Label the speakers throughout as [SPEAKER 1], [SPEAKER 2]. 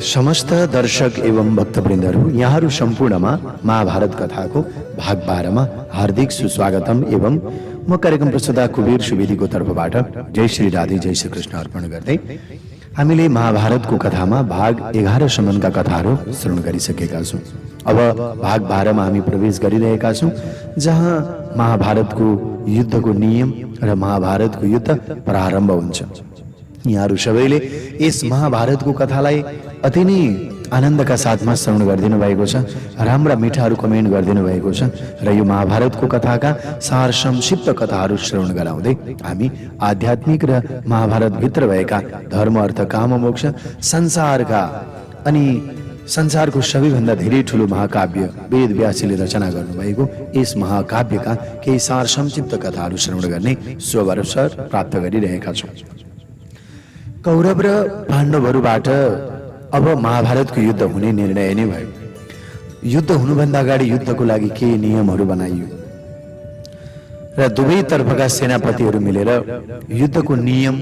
[SPEAKER 1] समस्त दर्शक एवं भक्तवृन्दहरू यहाँहरू सम्पूर्णमा महाभारत कथाको भाग 12 मा हार्दिक सुस्वागतम एवं म कार्यक्रम प्रस्तुता कुबेर सुवेदीको तर्फबाट जय श्री राधे जय श्री कृष्ण अर्पण गर्दै हामीले महाभारतको कथामा भाग 11 सम्मका कथाहरू श्रवण गरिसकेका छौं। अब भाग 12 मा हामी प्रवेश गरिरहेका छौं, जहाँ महाभारतको युद्धको नियम र महाभारतको युद्ध प्रारम्भ हुन्छ। यहाँहरू सबैले यस महाभारतको कथालाई अति नै आनन्दका साथमा श्रवण गरिदिनु भएको छ, राम्रा मिठाहरू कमेन्ट गरिदिनु भएको छ र यो महाभारतको कथाका सार संक्षिप्त कथाहरू श्रवण गराउँदै हामी आध्यात्मिक र महाभारतभित्र भएका धर्म अर्थ काम मोक्ष संसारका अनि संसारको सबैभन्दा धेरै ठुलो महाकाव्य वेद व्यासले रचना गर्नुभएको यस महाकाव्यका केही सार संक्षिप्त कथाहरू श्रवण गर्ने सौभाग्य प्राप्त गरिरहेका छौँ। कौरव र पाण्डवहरूबाट अब महाभारतको युद्ध हुने निर्णय नै भयो। युद्ध हुनुभन्दा अगाडि युद्धको लागि केही नियमहरू बनाइयो र दुवै तर्फका सेनापतिहरू मिलेर युद्धको नियम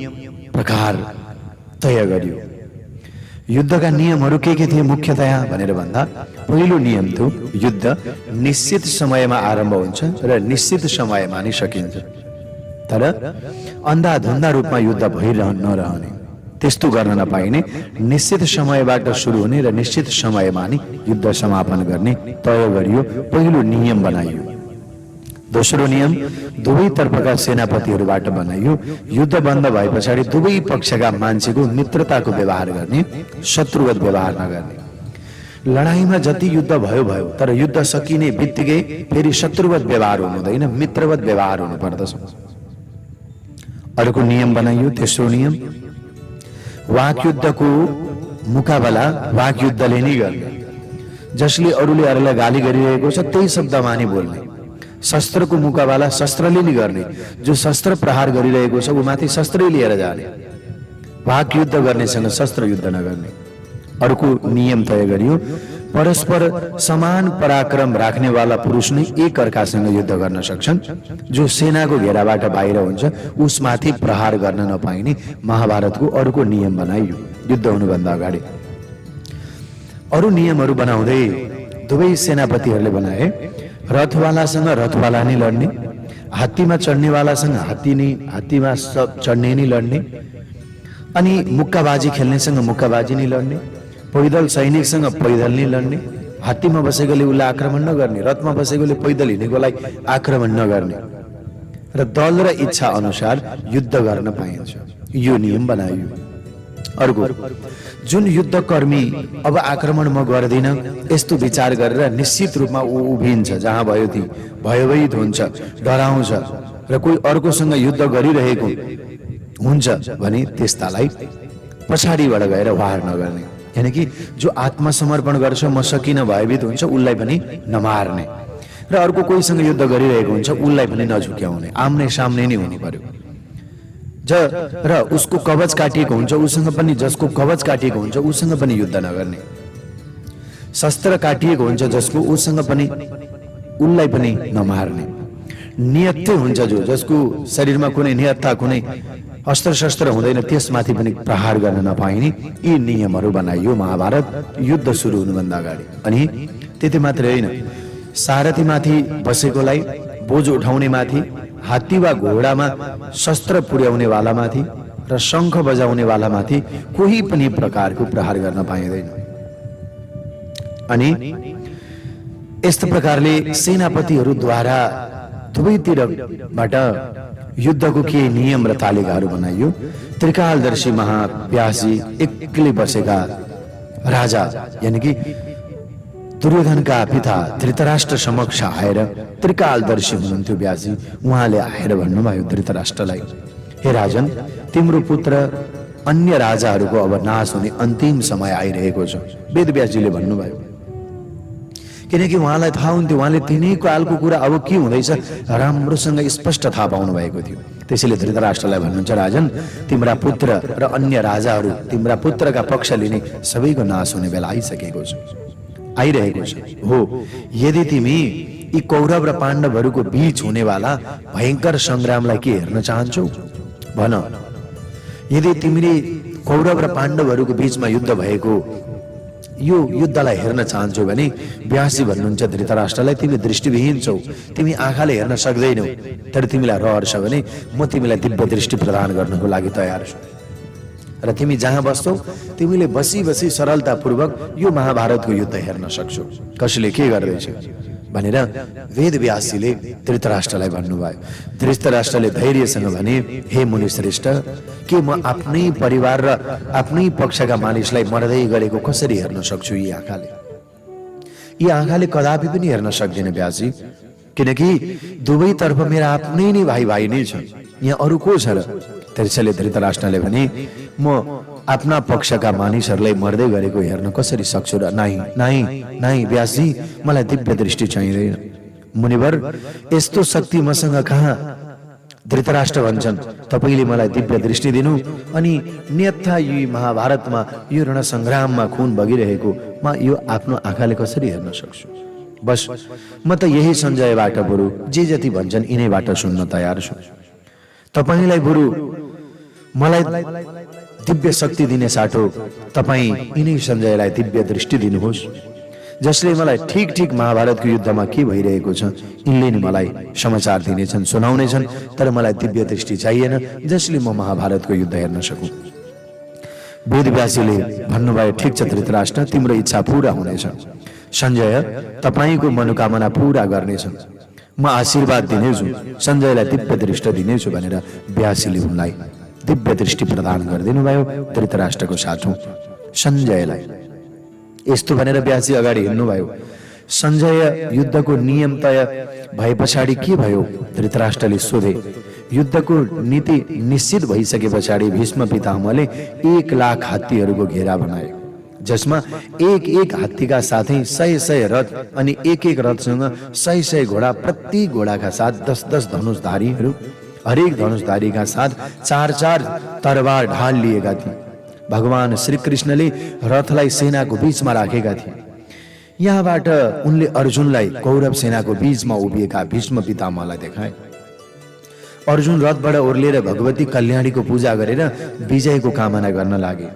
[SPEAKER 1] प्रकार तय गरियो। युद्धका नियमहरू के थिए मुख्यतया भनेर भन्दा पहिलो नियम थियो युद्ध निश्चित समयमा आरम्भ हुन्छ र निश्चित समयमा नै सकिन्छ, तर अन्धाधुन्दा रूपमा युद्ध नरहने, त्यस्तो गर्न नपाइने, निश्चित समयबाट सुरु हुने र निश्चित समयमा नै युद्ध समापन गर्ने तय गरियो, पहिलो नियम बनाइयो। दोस्रो नियम दुवै तर्फका सेनापतिहरूबाट बनाइयो, युद्ध बन्द भए पछाडि दुवै पक्षका मान्छेको मित्रताको व्यवहार गर्ने, शत्रुवत व्यवहार नगर्ने। लडाईँमा जति युद्ध भयो भयो, तर युद्ध सकिने बित्तिकै फेरि शत्रुवत व्यवहार हुँदैन, मित्रवत व्यवहार हुनु पर्दछ। अर्को नियम बनाइयो, तेस्रो नियम वाकयुद्धको मुकाबला वाकयुद्धले नै गर्ने। जसले अरूले अरूलाई गाली गरिरहेको छ त्यही शब्दमा नै बोल्ने। शस्त्रको मुकाबला शस्त्रले नै गर्ने, जो शस्त्र प्रहार गरिरहेको छ ऊ माथि शस्त्रै लिएर जाने। वाकयुद्ध गर्नेसँग शस्त्र युद्ध नगर्ने। अर्को नियम तय गरियो, परस्पर समान पराक्रम राख्नेवाला पुरुष नै एक अर्कासँग युद्ध गर्न सक्छन्। जो सेनाको घेराबाट बाहिर हुन्छ उसमाथि प्रहार गर्न नपाइने महाभारतको अर्को नियम बनाइयो युद्ध हुनुभन्दा अगाडि। अरू नियमहरू बनाउँदै दुवै सेनापतिहरूले बनाए, रथवालासँग रथवाला नै लड्ने, हात्तीमा चढ्नेवालासँग हात्तीमा चढ्ने नै लड्ने, अनि मुक्काबाजी खेल्नेसँग मुक्काबाजी नै लड्ने, पैदल सैनिकसँग पैदल नै लड्ने, हात्तीमा बसेकोले उसलाई आक्रमण नगर्ने, रथमा बसेकोले पैदल हिँडेकोलाई आक्रमण नगर्ने र दल र इच्छा अनुसार युद्ध गर्न पाइन्छ, यो नियम बनाइयो। अर्को, जुन युद्धकर्मी अब आक्रमण म गर्दिन यस्तो विचार गरेर निश्चित रूपमा ऊ उभिन्छ, जहाँ भयभीत हुन्छ, डराउँछ र कोही अर्कोसँग युद्ध गरिरहेको हुन्छ भने त्यस्तालाई पछाडिबाट गएर वार नगर्ने। यानी कि जो आत्मसमर्पण गर्छ, म सकिन भयभीत हुन्छ, उसलाई पनि नमार्ने र अर्को कोहीसँग युद्ध गरिरहेको हुन्छ उसलाई पनि नझुक्याउने, आम्ने सामने नै हुनु पर्यो। र उसको कवच काटिएको हुन्छ उसँग पनि, जसको कवच काटिएको हुन्छ उसँग पनि युद्ध नगर्ने। शस्त्र काटिएको हुन्छ जसको उसँग पनि उसलाई पनि नमार्ने। नियत हुन्छ जसको शरीरमा कुनै नियतता कुनै अस्त्र शस्त्र हुँदैन त्यसमाथि पनि प्रहार गर्न नपाइने यी नियमहरू बनाइयो महाभारत युद्ध सुरु हुनुभन्दा अगाडि। अनि त्यति मात्रै होइन, सारथीमाथि बसेकोलाई, बोझ उठाउने माथि, हात्ती वा घोडामा शस्त्र पुर्याउने वालामाथि र शङ्ख बजाउने वालामाथि कोही पनि प्रकारको प्रहार गर्न पाइँदैन। अनि यस्तो प्रकारले सेनापतिहरूद्वारा दुवैतिरबाट युद्धको केही नियम र तालिकाहरू बनाइयो। त्रिकालदर्शी महाव्यासजी एक्लै बसेका राजा यानी कि दुर्योधनका पिता धृतराष्ट्र समक्ष आएर, त्रिकालदर्शी हुनुहुन्थ्यो व्यासजी, उहाँले आएर भन्नुभयो धृतराष्ट्रलाई, हे राजन, तिम्रो पुत्र अन्य राजाहरूको अब नाश हुने अन्तिम समय आइरहेको छ। वेदव्यासजीले भन्नुभयो, किनकि उहाँलाई थाहा हुन्थ्यो, उहाँले तिनै कालको कुरा अब के हुँदैछ राम्रोसँग स्पष्ट थाहा पाउनु भएको थियो। त्यसैले धृतराष्ट्रलाई भन्नुहुन्छ, राजन, तिम्रा पुत्र र अन्य राजाहरू तिम्रा पुत्रका पक्ष लिने सबैको नाश हुने बेला आइरहेको छ। हो, यदि तिमी यी कौरव र पाण्डवहरूको बीच हुनेवाला भयंकर संग्रामलाई के हेर्न चाहन्छौ भन। यदि तिमीले कौरव र पाण्डवहरूको बीचमा युद्ध भएको यो युद्धलाई हेर्न चाहन्छौ भने व्यासजी भन्नुहुन्छ धृतराष्ट्रलाई, तिमी दृष्टिविहीन छौ, तिमी आँखाले हेर्न सक्दैनौ, तर तिमीलाई रहर छ भने म तिमीलाई दिव्य दृष्टि प्रदान गर्नको लागि तयार छु र तिमी जहाँ बस्छौ तिमीले बसी बसी सरलतापूर्वक यो महाभारतको युद्ध हेर्न सक्छौ कसले के गर्दैछ भनेर वेद व्यासजीले धृतराष्ट्रलाई भन्नुभयो। धृतराष्ट्रले धैर्यसँग भने, हे मुनि श्रेष्ठ, के म आफ्नै परिवार र आफ्नै पक्षका मानिसलाई मर्दै गरेको कसरी हेर्न सक्छु? यी आँखाले कदापि पनि हेर्न सक्दैन व्यासजी, किनकि दुवैतर्फ मेरा आफ्नै नै भाइ भाइ नै छन्, यहाँ अरू को छ र? त्यसैले धृतराष्ट्रले भने, म आफ्ना पक्षका मानिसहरूलाई मर्दै गरेको हेर्न कसरी सक्छु र? नाही व्यासजी, मलाई दिव्य दृष्टि चाहिँदैन। मुनिवर, यस्तो शक्ति मसँग कहाँ? धृतराष्ट्र भन्छन्, तपाईले मलाई दिव्य दृष्टि दिनु अनि अन्यथा यी महाभारतमा यो रणसङ्ग्राममा खुन बगिरहेको म यो आफ्नो आँखाले कसरी हेर्न सक्छु? बस म त यही सञ्जयबाट बरु जे जति भन्छन् यिनैबाट सुन्न तयार छु। तपाईलाई बरु मलाई दिव्य शक्ति दिने साटो तपाई यिनै सञ्जयलाई दिव्य दृष्टि दिनुहोस्, जसले मलाई ठीक ठीक महाभारतको युद्धमा के भइरहेको छ यिनले नि मलाई समाचार दिनेछन्, सुनाउनेछन्, तर मलाई दिव्य दृष्टि चाहिएन जसले म महाभारतको युद्ध हेर्न सकूं। वेदव्यासजीले भन्नुभयो, ठिक छ धृतराष्ट्र, तिम्रो इच्छा पूरा हुनेछ। सञ्जय तपाईको मनोकामना पूरा गर्नेछ, म आशीर्वाद दिनेछु, सञ्जयलाई दिव्य दृष्टि दिनेछु भनेर व्यासजीले उनलाई दिव्य दृष्टि प्रदान गरिदिनु भयो धृतराष्ट्रको साथौं सञ्जयलाई। यस्तो भनेर व्यासजी अगाडि हिँड्नुभयो। सञ्जय युद्धको नियम तय भए पछाडि के भयो? धृतराष्ट्रले सोधे। युद्धको नीति निश्चित भइसके पछाडि भीष्म पितामहले 1,00,000 हात्तीहरूको घेरा बनाए, जसमा एक एक हात्तीका साथै 100 रथ अनि एक एक रथसँग 100 घोडा, प्रत्येक घोडाका साथ 10 धनुषधारीहरू, हरेक धनुषधारीका साथ 4 तरवार ढाल लिएका थिए। भगवान श्री कृष्णले रथलाई सेनाको बीचमा राखेका थिए। यहाँबाट उनले अर्जुनलाई कौरव सेनाको बीचमा उभिएका भीष्म पितामहलाई देखाए। अर्जुन रथबाट ओर्लिएर भगवती कल्याणीको पूजा गरेर विजयको कामना गर्न लागे।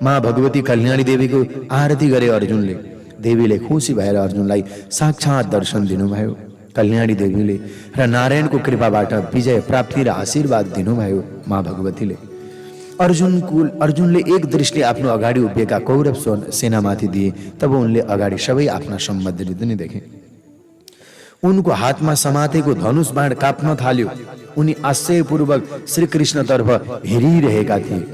[SPEAKER 1] माँ भगवती कल्याणी देवीको आरती गरे अर्जुनले। देवीले खुसी भएर अर्जुनलाई साक्षात दर्शन दिनुभयो। कल्याणी देवीले र नारायणको कृपाबाट विजय प्राप्ति र आशीर्वाद दिनुभयो माँ भगवतीले। अर्जुनले एक दृष्टि आफ्नो अगाडि उभिएका कौरव सेनामाथि दिए। तब उनले अगाडि सबै आफ्ना सम्बन्धी पनि देखे। उनको हातमा समातेको धनुष बाण काप्न थाल्यो। उनी आश्चर्यपूर्वक श्री कृष्णतर्फ हेरिरहेका थिए।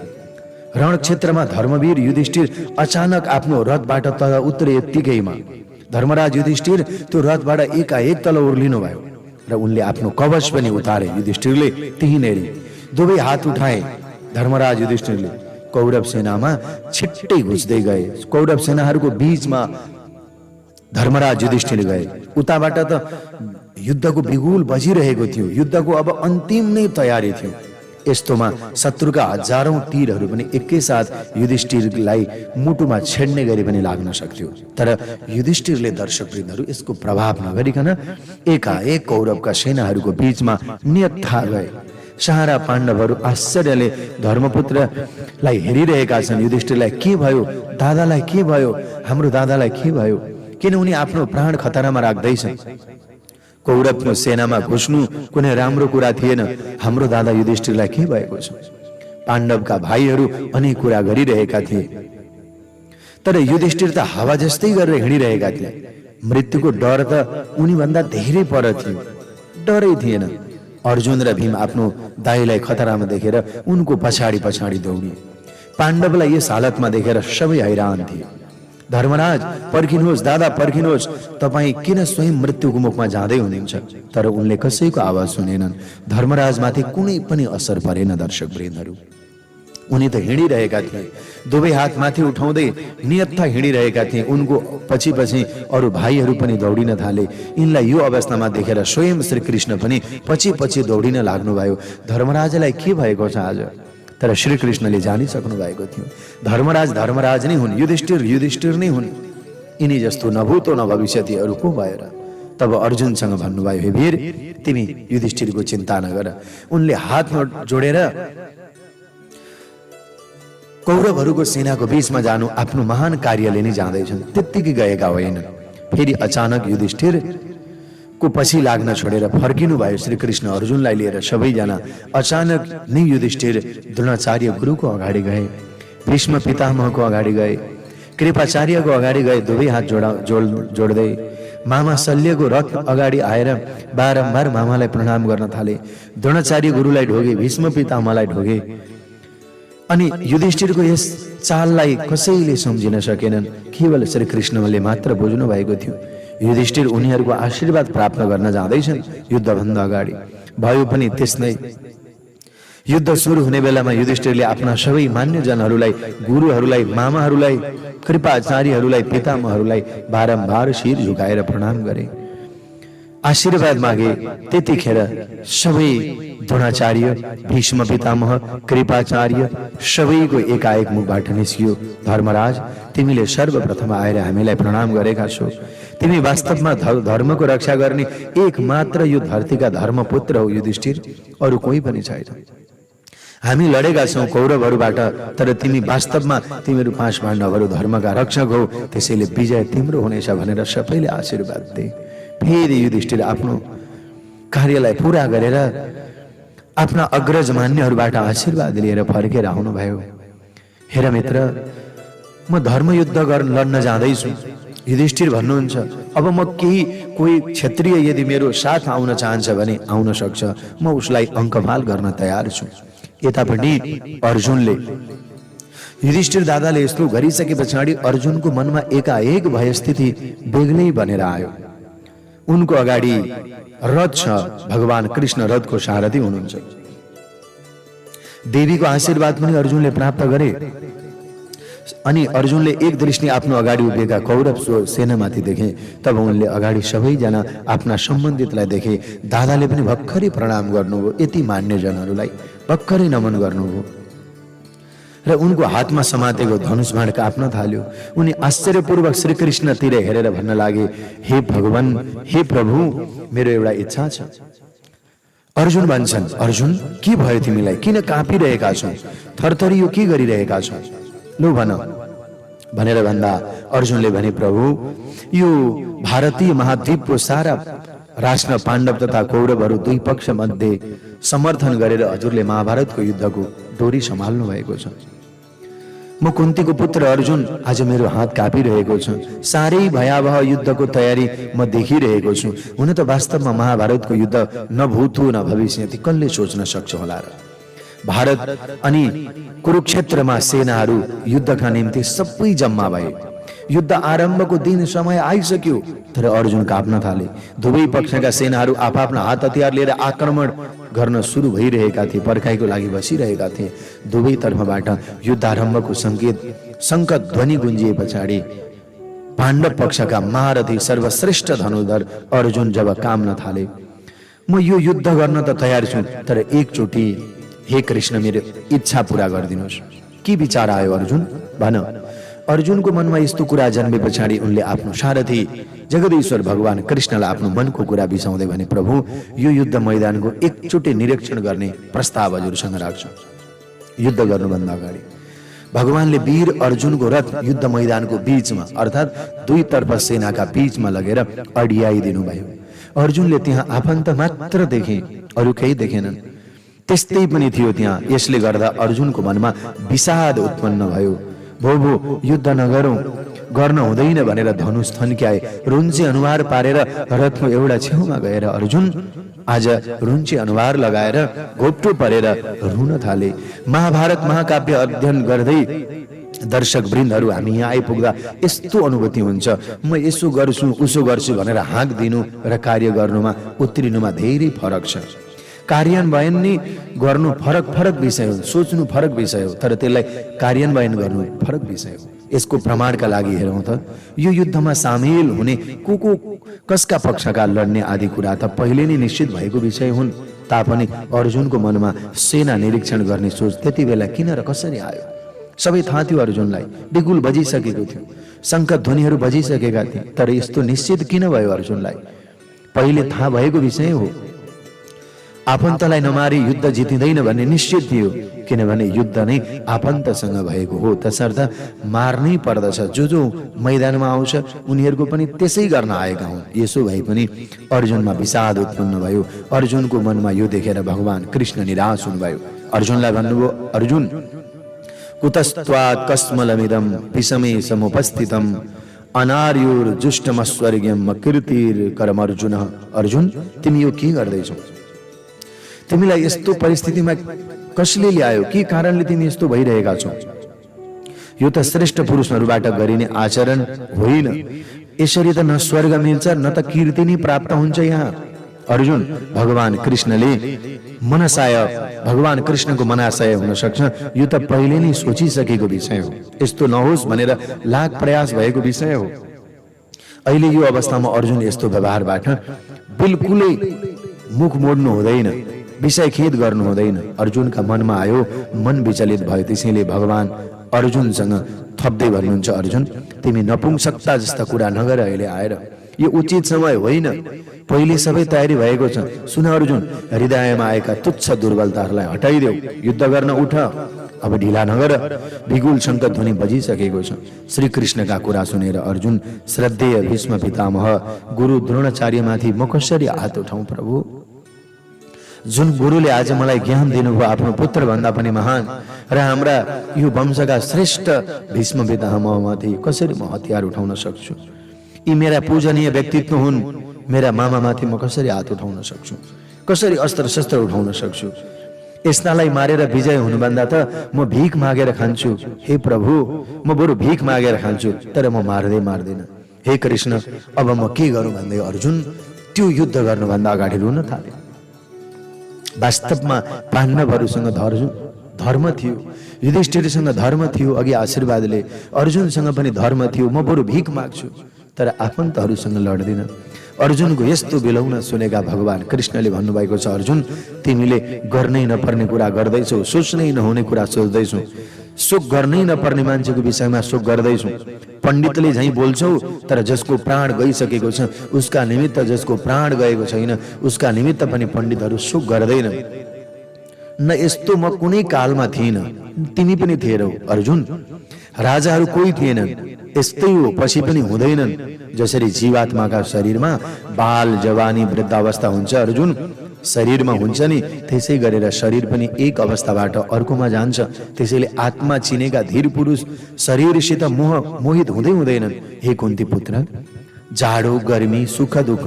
[SPEAKER 1] रणक्षेत्रमा धर्मवीर युधिष्ठिर अचानक आफ्नो रथबाट तल उत्रे यत्तिकैमा धर्मराज युधिष्ठिर त्यो रथबाट एकाएक तल ओर्लिनु भयो र उनले आफ्नो कवच पनि उतारे। युधिष्ठिरले त्यहीँनेर दुवै हात उठाए। धर्मराज युधिष्ठिरले कौरव सेनामा छिट्टै घुस्दै गए। कौरव सेनाहरूको बीचमा धर्मराज युधिष्ठिर गए। उताबाट त युद्धको बिगुल बजिरहेको थियो। युद्धको अब अन्तिम नै तयारी थियो। यस्तोमा शत्रुका हजारौं तीरहरू पनि एकैसाथ युधिष्ठिरलाई मुटुमा छेड्ने गरी पनि लाग्न सक्थ्यो। तर युधिष्ठिरले दर्शकवृन्दहरू यसको प्रभाव नगरिकन एकाएक कौरवका सेनाहरूको बीचमा नियत्था गए। सारा पाण्डवहरू आश्चर्यले धर्मपुत्रलाई हेरिरहेका छन्। युधिष्ठिरलाई के भयो? दादालाई के भयो? हाम्रो दादालाई के भयो? किन उनी आफ्नो प्राण खतरामा राख्दैछन्? कौरवको सेनामा घुस्नु कुनै राम्रो कुरा थिएन। हाम्रो दादा युधिष्ठिरलाई के भएको छ? पाण्डवका भाइहरू अनेक कुरा गरिरहेका थिए, तर युधिष्ठिर त हावा जस्तै गरेर हिँडिरहेका थिए। मृत्युको डर त उनीभन्दा धेरै पर थियो। डरै थिएन। अर्जुन र भीम आफ्नो दाइलाई खतरामा देखेर उनको पछाडि पछाडि दौडिए। पाण्डवलाई यस हालतमा देखेर सबै हैरान थिए। धर्मराज पर्खिनुहोस्, दादा पर्खिनुहोस्, तपाईँ किन स्वयं मृत्युको मुखमा जाँदै हुनुहुन्छ? तर उनले कसैको आवाज सुनेनन्। धर्मराजमाथि कुनै पनि असर परेन। दर्शकवृन्दहरू, उनी त हिँडिरहेका थिए, दुवै हात माथि उठाउँदै नियत्था हिँडिरहेका थिए। उनको पछि पछि अरू भाइहरू पनि दौडिन थाले। यिनलाई यो अवस्थामा देखेर स्वयं श्री कृष्ण पनि पछि पछि दौडिन लाग्नुभयो। धर्मराजलाई के भएको छ आज? तर श्री कृष्णले जानिसक्नु भएको थियो। धर्मराज नै हुन्, युधिष्ठिर नै हुन्। यिनी जस्तो नभूतो न भविष्यति अरू को भयो र? तब अर्जुनसँग भन्नुभयो, हे वीर, तिमी युधिष्ठिरको चिन्ता नगर। उनले हात जोडेर कौरवहरूको सेनाको बीचमा जानु आफ्नो महान कार्यले नै जाँदैछन्, त्यत्तिकै गएका होइनन्। फेरि अचानक युधिष्ठिर को पछि लाग्न छोडेर फर्किनु भयो श्री कृष्ण अर्जुनलाई लिएर। सबैजना अचानक नै युधिष्ठिर द्रोणाचार्य गुरुको अगाडि गए, भीष्म पितामहको अगाडि गए, कृपाचार्यको अगाडि गए, दुवै हात जोड्दै मामा शल्यको रथ अगाडि आएर बारम्बार मामालाई प्रणाम गर्न थाले। द्रोणाचार्य गुरुलाई ढोगे, भीष्म पितामहलाई ढोगे। अनि युधिष्ठिरको यस चाललाई कसैले सम्झिन सकेनन्, केवल श्री कृष्णले मात्र बुझ्नु भएको थियो। युधिष्ठिर उनीहरूको आशीर्वाद प्राप्त गर्न जाँदैछन् युद्धभन्दा अगाडि। भयो पनि त्यस्तै। युद्ध सुरु हुने बेलामा युधिष्ठिरले आफ्ना सबै मान्यजनहरूलाई, गुरुहरूलाई, मामाहरूलाई, कृपाचार्यहरूलाई, पितामहहरूलाई बारम्बार शिर झुकाएर प्रणाम गरे, आशीर्वाद मागे। त्यतिखेर सबै द्रोणाचार्य, भीष्म पितामह, कृपाचार्य सबैको एकाएक मुखबाट निस्कियो, धर्मराज, तिमीले सर्वप्रथम आएर हामीलाई प्रणाम गरेका छौ। तिमी वास्तवमा धर्मको रक्षा गर्ने एक मात्र यो धरतीका धर्मपुत्र हो युधिष्ठिर, अरू कोही पनि छैन। हामी लडेका छौँ कौरवहरूबाट, तर तिमी वास्तवमा तिमीहरू 5 पाण्डवहरू धर्मका रक्षक हो, त्यसैले विजय तिम्रो हुनेछ भनेर सबैले आशीर्वाद दिए। फेरि युधिष्ठिर आफ्नो कार्यलाई पुरा गरेर आफ्ना अग्रज मान्यहरूबाट आशीर्वाद लिएर फर्केर आउनुभयो। हेर मित्र, म धर्मयुद्ध लड्न जाँदैछु। युधिष्ठिर भन्नुहुन्छ, अब म कोही क्षत्रिय यदि मेरो साथ आउन चाहन्छ भने आउन सक्छ, म उसलाई अङ्कमाल गर्न तयार छु। यतापट्टि अर्जुनले, युधिष्ठिर दादाले यस्तो गरिसके पछाडि अर्जुनको मनमा एकाएक भयस्थिति बेग्लै बनेर आयो। उनको अगाडि रथ छ, भगवान कृष्ण रथको सारथी हुनुहुन्छ। देवीको आशीर्वाद पनि अर्जुनले प्राप्त गरे। अनि अर्जुनले एक दृष्टि आफ्नो अगाडि उभिएका कौरव सेनामाथि देखे। तब उनले अगाडि सबैजना आफ्ना सम्बन्धितलाई देखे। दादाले पनि भर्खरै प्रणाम गर्नुभयो, यति मान्यजनहरूलाई भर्खरै नमन गर्नुभयो र उनको हातमा समातेको धनुष बाण काप्न थाल्यो। उनी आश्चर्यपूर्वक श्री कृष्णतिर हेरेर भन्न लागे, हे भगवान, हे प्रभु, मेरो एउटा इच्छा छ। अर्जुन भन्छन्, अर्जुन के भयो तिमीलाई, किन काँपिरहेका छौ, थरथरियो के गरिरहेका छौ, लौ भन भनेर भन्दा अर्जुनले भने, प्रभु, यो भारतीय महाद्वीपको सारा राष्ट्र पाण्डव तथा कौरवहरू दुई पक्ष मध्ये समर्थन गरेर हजुरले महाभारतको युद्धको डोरी सम्हाल्नु भएको छ। म कुन्तीको पुत्र अर्जुन आज मेरो हात कापिरहेको छु। साह्रै भयावह युद्धको तयारी म देखिरहेको छु। हुन त वास्तवमा महाभारतको युद्ध न भूत हो न भविष्य, ती कसले सोच्न सक्छ होला र। भारत अनि कुरुक्षेत्रमा सेनाहरू युद्धका निम्ति सबै जम्मा भए। युद्ध आरम्भको दिन समय आइसक्यो, तर अर्जुन काप्न थाले। दुवै पक्षका सेनाहरू आफ्ना हात हतियार लिएर आक्रमण गर्न सुरु भइरहेका थिए, पर्खाइको लागि बसिरहेका थिए। दुवै तर्फबाट युद्ध आरम्भको संकट ध्वनि गुन्जिए पछाडि पाण्डव पक्षका महारथी सर्वश्रेष्ठ धनुर्धर अर्जुन जब काम्न थाले, म यो युद्ध गर्न त तयार छु, तर एकचोटि हे कृष्ण मेरो इच्छा पूरा गरिदिनुहोस्। के विचार आयो अर्जुन, भन। अर्जुनको मनमा यस्तो कुरा जन्मे पछाडि उनले आफ्नो सारथी जगदीश्वर भगवान कृष्णलाई आफ्नो मनको कुरा बिसाउँदै भने, प्रभु, यो युद्ध मैदानको एकचोटि निरीक्षण गर्ने प्रस्ताव हजुरसँग राख्छु। युद्ध गर्नुभन्दा अगाडि भगवानले वीर अर्जुनको रथ युद्ध मैदानको बीचमा अर्थात् दुई तर्फ सेनाका बीचमा लगेर अडियाइदिनु भयो। अर्जुनले त्यहाँ आफन्त मात्र देखे, अरू केही देखेनन्। त्यस्तै पनि थियो त्यहाँ। यसले गर्दा अर्जुनको मनमा विषाद उत्पन्न भयो। भो युद्ध नगरौं, गर्न हुँदैन भनेर धनुष थन्क्याए। रुन्चे अनुहार पारेर रथको एउटा छेउमा गएर अर्जुन आज रुन्चे अनुहार लगाएर घोप्टो परेर रुन थाले। महाभारत महाकाव्य अध्ययन गर्दै दर्शक वृन्दहरू हामी यहाँ आइपुग्दा यस्तो अनुभूति हुन्छ, म यसो गर्छु उसो गर्छु भनेर हाँक दिनु र कार्य गर्नुमा उत्रिनुमा धेरै फरक छ। कार्यान्वयन नै गर्नु फरक विषय हो, सोच्नु फरक विषय हो, तर त्यसलाई कार्यान्वयन गर्नु फरक विषय हो। यसको प्रमाणका लागि हेरौँ त यो युद्धमा सामेल हुने को कसका पक्षका लड्ने आदि कुरा त पहिले नै निश्चित भएको विषय हुन्। तापनि अर्जुनको मनमा सेना निरीक्षण गर्ने सोच त्यति बेला किन र कसरी आयो? सबै थाहा थियो अर्जुनलाई, बिगुल बजिसकेको थियो, शङ्ख ध्वनिहरू बजिसकेका थिए, तर यस्तो निश्चित किन भयो अर्जुनलाई? पहिले थाहा भएको विषय हो। आफन्तलाई नमारी युद्ध जितिँदैन भन्ने निश्चित थियो, किनभने युद्ध नै आफन्तसँग भएको हो। तसर्थ मार्नै पर्दछ। जो जो मैदानमा आउँछ उनीहरूको पनि त्यसै गर्न आएका हुन्। यसो भए पनि अर्जुनमा विषाद उत्पन्न भयो। अर्जुनको मनमा यो देखेर भगवान कृष्ण निराश हुनुभयो। अर्जुनलाई भन्नुभयो, अर्जुन कुतस्त्वात् कस्मलमिदं विषमे समुपस्थितम् अनार्योर्जुष्टमस्वर्ग्यम् अकीर्तिर कर्म अर्जुन। अर्जुन, तिमी यो के गर्दैछौ? तिमीलाई यस्तो परिस्थितिमा कसले ल्यायो? के कारणले तिमी यस्तो भइरहेका छौ? यो त श्रेष्ठ पुरुषहरूबाट गरिने आचरण होइन। यसरी त न स्वर्ग मिल्छ न त कीर्ति नै प्राप्त हुन्छ यहाँ। अर्जुन, भगवान कृष्णको मनाशय हुन सक्छ। यो त पहिले नै सोचिसकेको विषय हो। यस्तो नहोस् भनेर लाख प्रयास भएको विषय हो। अहिले यो अवस्थामा अर्जुन यस्तो व्यवहारबाट बिल्कुलै मुख मोड्नु हुँदैन, विषय खेद गर्नु हुँदैन। अर्जुनका मनमा आयो, मन विचलित भयो। त्यसैले भगवान अर्जुनसँग थप्दै भन्नुहुन्छ, अर्जुन तिमी नपुंसकता जस्ता कुरा नगर। अहिले आएर यो उचित समय होइन। पहिले सबै तयारी भएको छ। सुन अर्जुन, हृदयमा आएका तुच्छ दुर्बलताहरूलाई हटाइदेऊ। युद्ध गर्न उठ, अब ढिला नगर। विगुल शङ्ख ध्वनि बजिसकेको छ। श्री कृष्णका कुरा सुनेर अर्जुन श्रद्धेय भीष्म पितामह गुरु द्रोणाचार्यमाथि म कसरी हात उठाउँ प्रभु? जुन गुरुले आज मलाई ज्ञान दिनुभयो, आफ्नो पुत्र भन्दा पनि महान र हाम्रा यो वंशका श्रेष्ठ भीष्म पितामहमाथि कसरी म हतियार उठाउन सक्छु? यी मेरा पूजनीय व्यक्तित्व हुन्। मेरा मामामाथि म कसरी हात उठाउन सक्छु? कसरी अस्त्र शस्त्र उठाउन सक्छु? यस्तालाई मारेर विजय हुनुभन्दा त म भीख मागेर खान्छु। हे प्रभु, म बरु भीख मागेर खान्छु, तर म मार्दैन। हे कृष्ण, अब म के गरौँ भन्दै अर्जुन त्यो युद्ध गर्नुभन्दा अगाडि रुन थाले। वास्तवमा पाण्डवहरूसँग धर्म थियो, युधिष्ठिरसँग धर्म थियो। अघि आशीर्वादले अर्जुनसँग पनि धर्म थियो। म बरु भीख माग्छु, तर आफन्तहरूसँग लड्दिन। अर्जुनको यस्तो बिलौना सुनेका भगवान कृष्णले भन्नुभएको छ, अर्जुन तिमीले गर्नै नपर्ने कुरा गर्दैछौ, सोच्नै नहुने कुरा सोच्दैछौ, शोक गर्नै नपर्ने मान्छेको विषयमा शोक गर्दैछौ। पण्डितले झैँ बोल्छौ, तर जसको प्राण गइसकेको छ उसका निमित्त जसको प्राण गएको छैन उसका निमित्त पनि पण्डितहरू शोक गर्दैन। न यस्तो म कुनै कालमा थिइन, तिमी पनि थिएनौ अर्जुन। राजाहरू कोही थिएनन्, यस्तै हो, पछि पनि हुँदैनन्। जसरी जीवात्माका शरीरमा बाल जवानी वृद्धावस्था हुन्छ अर्जुन, शरीरमा हुन्छ नि, त्यसै गरेर शरीर पनि एक अवस्थाबाट अर्कोमा जान्छ। त्यसैले आत्मा चिनेका धीर पुरुष शरीरसित मोहित हुँदैनन्। हे कुन्ती पुत्र, जाडो गर्मी सुख दुःख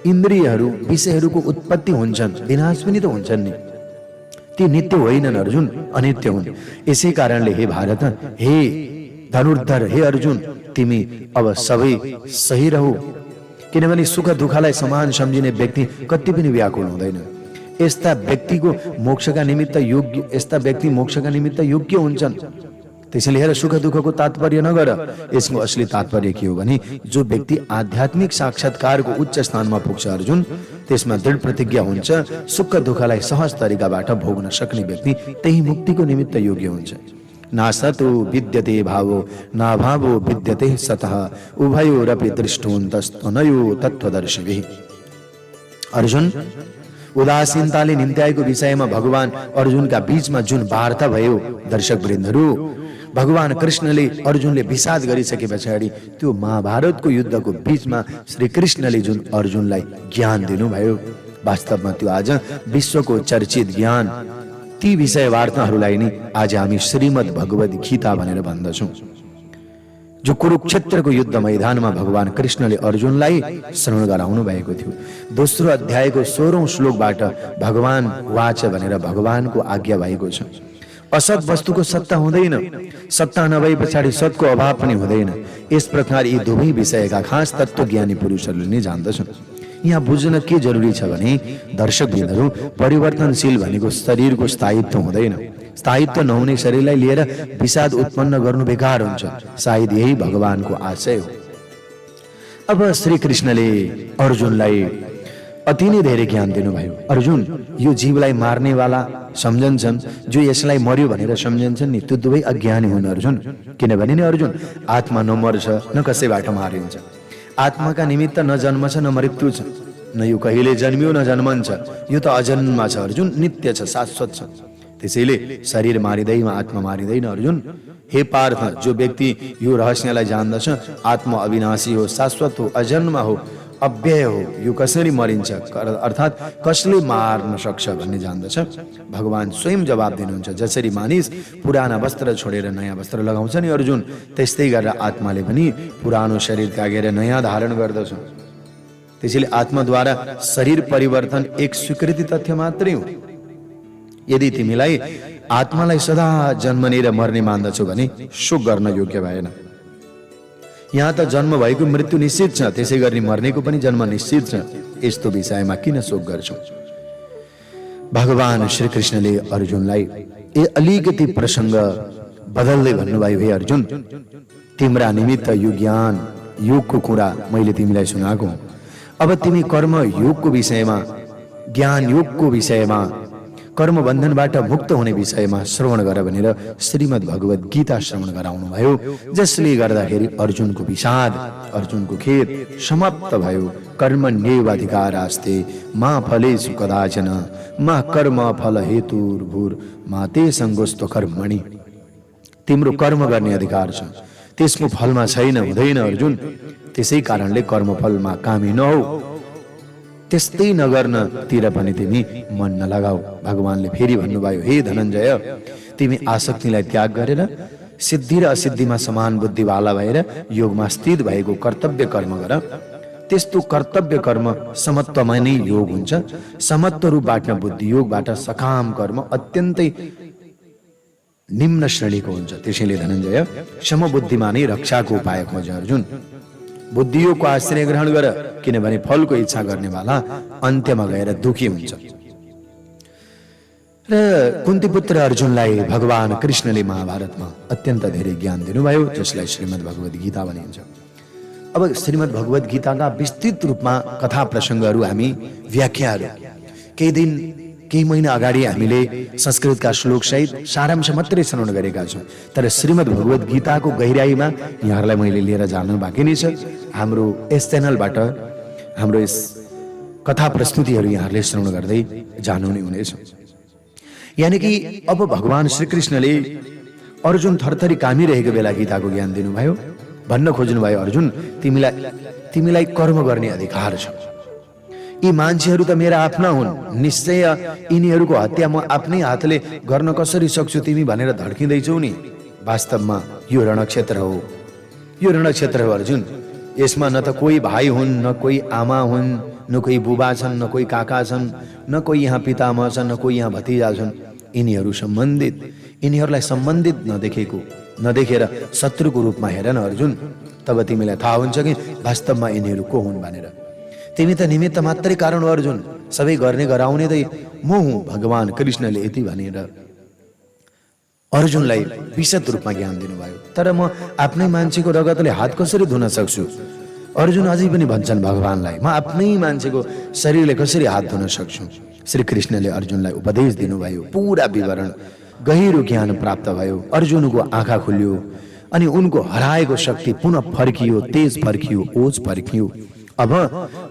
[SPEAKER 1] इन्द्रियहरू विषयहरूको उत्पत्ति हुन्छन्, विनाश पनि त हुन्छन् नि। ती नित्य होइनन् अर्जुन, अनित्य हुन्। यसै कारणले हे भारत, हे धनुर्धर, हे अर्जुन, तिमी अब सबै सही रहौ। किनभने सुख दुःखलाई समान सम्झिने व्यक्ति कति पनि व्याकुल हुँदैन। यस्ता व्यक्ति मोक्षका निमित्त योग्य हुन्छन्। त्यसैले हेर, सुख दुःखको तात्पर्य नगर। यसको असली तात्पर्य के हो भने जो व्यक्ति आध्यात्मिक साक्षात्कारको उच्च स्थानमा पुग्छ अर्जुन, त्यसमा दृढ प्रतिज्ञा हुन्छ। सुख दुःखलाई सहज तरिकाबाट भोग्न सक्ने व्यक्ति त्यही मुक्तिको निमित्त योग्य हुन्छ। नासतो विद्यते भावो नाभावो विद्यते सतः उभयोरपि दृष्टोन्तस्तनयो तत्त्वदर्शिभिः। अर्जुन, उदासीनताले निम्त्याएको विषयमा भगवान अर्जुनका बीचमा जुन वार्ता भयो दर्शक वृन्दहरू, भगवान कृष्णले अर्जुनले विषाद गरिसके पछाडि त्यो महाभारतको युद्धको बीचमा श्री कृष्णले जुन अर्जुनलाई ज्ञान दिनुभयो, वास्तवमा त्यो आज विश्वको चर्चित ज्ञान, ती विषय वार्ताहरूलाई नै आज हामी श्रीमद् भगवद गीता भनेर भन्दछौँ। जो कुरुक्षेत्रको युद्ध मैदानमा भगवान कृष्णले अर्जुनलाई श्रवण गराउनु भएको थियो। दोस्रो अध्यायको 16औं श्लोकबाट भगवान वाच भनेर भगवानको आज्ञा भएको छ। असत वस्तुको सत्ता हुँदैन, सत्ता नभए पछाडि सतको अभाव पनि हुँदैन। यस प्रकार यी दुवै विषयका खास तत्त्वज्ञानी पुरुषहरूले नै जान्दछन्। यहाँ बुझ्न के जरुरी छ भने दर्शकवृन्दहरू, परिवर्तनशील भनेको शरीरको स्थायित्व हुँदैन। स्थायित्व नहुने शरीरलाई लिएर विषाद उत्पन्न गर्नु बेकार हुन्छ। सायद यही भगवानको आशय हो। अब श्री कृष्णले अर्जुनलाई अति नै धेरै ज्ञान दिनुभयो। अर्जुन, यो जीवलाई मार्नेवाला सम्झन्छन्, जो यसलाई मर्यो भनेर सम्झन्छन् नि, त्यो दुवै अज्ञानी हुन् अर्जुन। किनभने नि अर्जुन, आत्मा न मर्छ न कसैबाट मारिन्छ। आत्माका निमित्त न जन्म छ न मृत्यु छ। न यो कहिले जन्मियो न जन्मन्छ, यो त अजन्मा छ अर्जुन, नित्य छ, शाश्वत छ। त्यसैले शरीर मारिँदैन, आत्मा मारिँदैन अर्जुन। हे पार्थ, जो व्यक्ति यो रहस्यलाई जान्दछ, आत्मा अविनाशी हो, शाश्वत हो, अजन्मा हो, अव्यय हो, यो कसरी मरिन्छ अर्थात् कसले मार्न सक्छ भन्ने जान्दछ, भगवान स्वयं जवाब दिनुहुन्छ। जसरी मानिस पुराना वस्त्र छोडेर नयाँ वस्त्र लगाउँछ नि अर्जुन, त्यस्तै गरेर आत्माले पनि पुरानो शरीर त्यागेर नयाँ धारण गर्दछ। त्यसैले आत्माद्वारा शरीर परिवर्तन एक स्वीकृति तथ्य मात्रै हो। यदि तिमीलाई आत्मालाई सदा जन्मने र मर्ने मान्दछौ भने शोक गर्न योग्य भएन। यहाँ त जन्म भएको मृत्यु निश्चित छ, त्यसै गरी मर्नेको पनि जन्म निश्चित छ। यस्तो विषयमा किन शोक गर्छौ? भगवान श्री कृष्णले अर्जुनलाई अलिकति प्रसंग बदल्दै भन्नुभयो, हे अर्जुन, तिम्रा निमित्त यो ज्ञान योगको कुरा मैले तिमीलाई सुनाएको। अब तिमी कर्म योगको विषयमा, ज्ञान योगको विषयमा, कर्म बन्धनबाट मुक्त हुने विषयमा श्रवण गर भनेर श्रीमद् भगवत गीता श्रवण गराउनु भयो। जसले गर्दाखेरि अर्जुनको विषाद, अर्जुनको खेद समाप्त भयो। कर्मण्येवाधिकारास्ते मा फलेषु कदाचन मा कर्म फल हेतुर्भूर मा ते संगोस्तो कर्मणि। तिम्रो कर्म गर्ने अधिकार छ, त्यसको फलमा छैन, हुँदैन अर्जुन। त्यसै कारणले कर्मफलमा कामी नहौ, त्यस्तै नगर्नतिर पनि तिमी मन नलगाऊ। भगवानले फेरि भन्नुभयो, हे धनञ्जय, तिमी आसक्तिलाई त्याग गरेर सिद्धि र असिद्धिमा समान बुद्धिवाला भएर योगमा स्थित भएको कर्तव्य कर्म गर। त्यस्तो कर्तव्य कर्म समत्वमा नै योग हुन्छ। समत्व रूपबाट बुद्धि योगबाट सकाम कर्म अत्यन्तै निम्न श्रेणीको हुन्छ। त्यसैले धनञ्जय, समबुद्धिमा नै रक्षाको उपाय खोज अर्जुन। बुद्धियोगको आश्रय ग्रहण गर, किनभने फलको इच्छा गर्नेवाला अन्त्यमा गएर दुखी हुन्छ। र कुन्तीपुत्र अर्जुनलाई भगवान कृष्णले महाभारतमा अत्यन्त धेरै ज्ञान दिनुभयो, जसलाई श्रीमद् भगवत गीता भनिन्छ। अब श्रीमद् भगवत गीताका विस्तृत रूपमा कथा प्रसङ्गहरू हामी व्याख्याहरू केही महिना अगाडि हामीले संस्कृतका श्लोक सहित सारांश मात्रै श्रवण गरेका छौँ। तर श्रीमद् भगवत गीताको गहिराईमा यहाँहरूलाई मैले लिएर जानु बाँकी नै छ। हाम्रो यस च्यानलबाट हाम्रो यस कथा प्रस्तुतिहरू यहाँहरूले श्रवण गर्दै जानु नै हुनेछ। यानि कि अब भगवान श्रीकृष्णले अर्जुन थरथरी कामिरहेको बेला गीताको ज्ञान दिनुभयो। भन्न खोज्नुभयो, अर्जुन, तिमीलाई कर्म गर्ने अधिकार छ। यी मान्छेहरू त मेरा आफ्ना हुन्, निश्चय यिनीहरूको हत्या म आफ्नै हातले गर्न कसरी सक्छु तिमी भनेर धड्किँदैछौ नि। वास्तवमा यो रणक्षेत्र हो, यो रणक्षेत्र हो अर्जुन। यसमा न त कोही भाइ हुन्, न कोही आमा हुन्, न कोही बुबा छन्, न कोही काका छन्, न कोही यहाँ पितामह छन्, न कोही यहाँ भतिजा छन्। यिनीहरूलाई सम्बन्धित नदेखेर शत्रुको रूपमा हेर न अर्जुन, तब तिमीलाई थाहा हुन्छ कि वास्तवमा यिनीहरू को हुन् भनेर। तिमी त निमित्त मात्रै कारण हो अर्जुन, सबै गर्ने गराउने त म हुँ। भगवान कृष्णले यति भनेर अर्जुनलाई विशद रूपमा ज्ञान दिनुभयो। तर म आफ्नै मान्छेको रगतले हात कसरी धुन सक्छु? अर्जुन अझै पनि भन्छन् भगवानलाई, म आफ्नै मान्छेको शरीरले कसरी हात धुन सक्छु? श्री कृष्णले अर्जुनलाई उपदेश दिनुभयो, पुरा विवरण, गहिरो ज्ञान प्राप्त भयो। अर्जुनको आँखा खुल्यो अनि उनको हराएको शक्ति पुनः फर्कियो, तेज फर्कियो, ओज फर्कियो। अब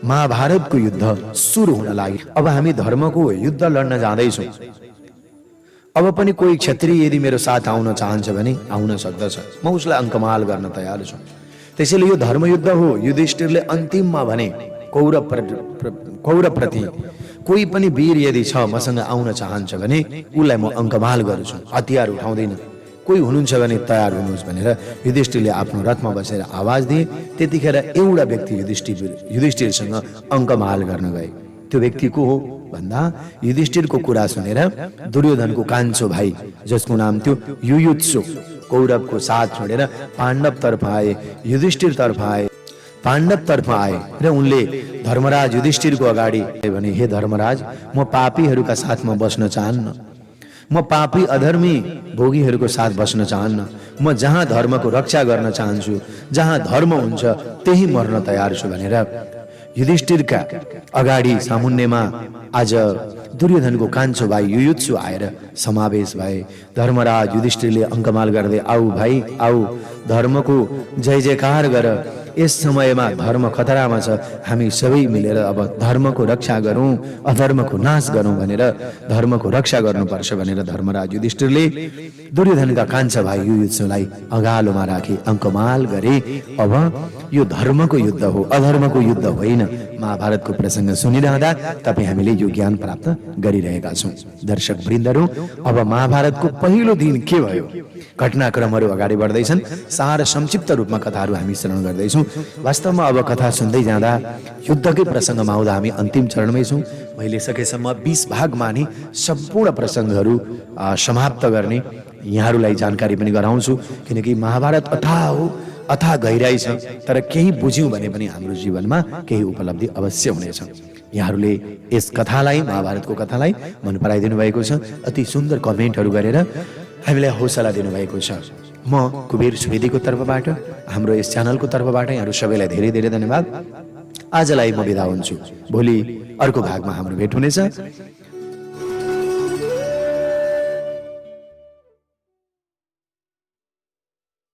[SPEAKER 1] महाभारतको युद्ध सुरु हुन लाग्यो। अब हामी धर्मको युद्ध लड्न जाँदैछौँ। अब पनि कोही क्षत्रिय यदि मेरो साथ आउन चाहन्छ भने आउन सक्दछ, म उसलाई अङ्कमाल गर्न तयार छु। त्यसैले यो धर्मयुद्ध हो। युधिष्ठिरले अन्तिममा भने कौरवप्रति कोही पनि वीर यदि छ मसँग आउन चाहन्छ भने उसलाई म अङ्कमाल गर्छु, हतियार उठाउँदैन, कोही हुनुहुन्छ भने तयार हुनुहोस् भनेर युधिष्ठिरले आफ्नो रथमा बसेर आवाज दिए। त्यतिखेर एउटा व्यक्ति युधिष्ठिरसँग अङ्कमाल गर्न गए। त्यो व्यक्ति को हो भन्दा युधिष्ठिरको कुरा सुनेर दुर्योधनको कान्छो भाइ, जसको नाम थियो युयुत्सु, कौरवको साथ छोडेर पाण्डव तर्फ आए, युधिष्ठिर तर्फ आए, पाण्डव तर्फ आए र उनले धर्मराज युधिष्ठिरको अगाडि भने, हे धर्मराज, म पापीहरूका साथमा बस्न चाहन्न, म पापी अधर्मी भोगीहरूको साथ बस्न चाहन्न। म जहाँ धर्मको रक्षा गर्न चाहन्छु, जहाँ धर्म हुन्छ त्यही मर्न तयार छु भनेर युधिष्ठिरका अगाडि सामुन्नेमा आज दुर्योधनको कान्छो भाइ युयुत्सु आएर समावेश भए। धर्मराज युधिष्ठिरले अङ्कमाल गर्दै, आऊ भाइ आऊ, धर्मको जय जयकार गर, यस समयमा धर्म खतरामा छ, हामी सबै मिलेर अब धर्मको रक्षा गरौँ, अधर्मको नाश गरौँ भनेर धर्मको रक्षा गर्नुपर्छ भनेर धर्मराज युधिष्ठिरले दुर्योधनका कान्छा भाइ युयुत्सुलाई अगालोमा राखी अङ्कमाल गरे। अब यो धर्मको युद्ध हो, अधर्मको युद्ध होइन। महाभारतको प्रसङ्ग सुनिरहँदा तपाईँ हामीले यो ज्ञान प्राप्त गरिरहेका छौँ। दर्शक वृन्दहरू, अब महाभारतको पहिलो दिन के भयो, घटनाक्रमहरू अगाडि बढ्दैछन्। सार संक्षिप्त रूपमा कथाहरू हामी श्रवण गर्दैछौँ। वास्तवमा अब कथा सुन्दै जाँदा युद्धकै प्रसङ्गमा आउँदा हामी अन्तिम चरणमै छौँ। मैले सकेसम्म 20 भागमा नि सम्पूर्ण प्रसङ्गहरू समाप्त गर्ने यहाँहरूलाई जानकारी पनि गराउँछु, किनकि महाभारत अथाह हो, अथाह गहिराई छ। तर केही बुझ्यौँ भने पनि हाम्रो जीवनमा केही उपलब्धि अवश्य हुनेछ। यहाँहरूले यस कथालाई, महाभारतको कथालाई मन पराइदिनु भएको छ। अति सुन्दर कमेन्टहरू गरेर हामीलाई हौसला दिनुभएको छ। म कुबेर सुवेदीको तर्फबाट, हाम्रो यस च्यानलको तर्फबाट यहाँहरू सबैलाई धेरै धेरै धन्यवाद। आजलाई म बिदा हुन्छु। भोलि अर्को भागमा हाम्रो भेट हुनेछ।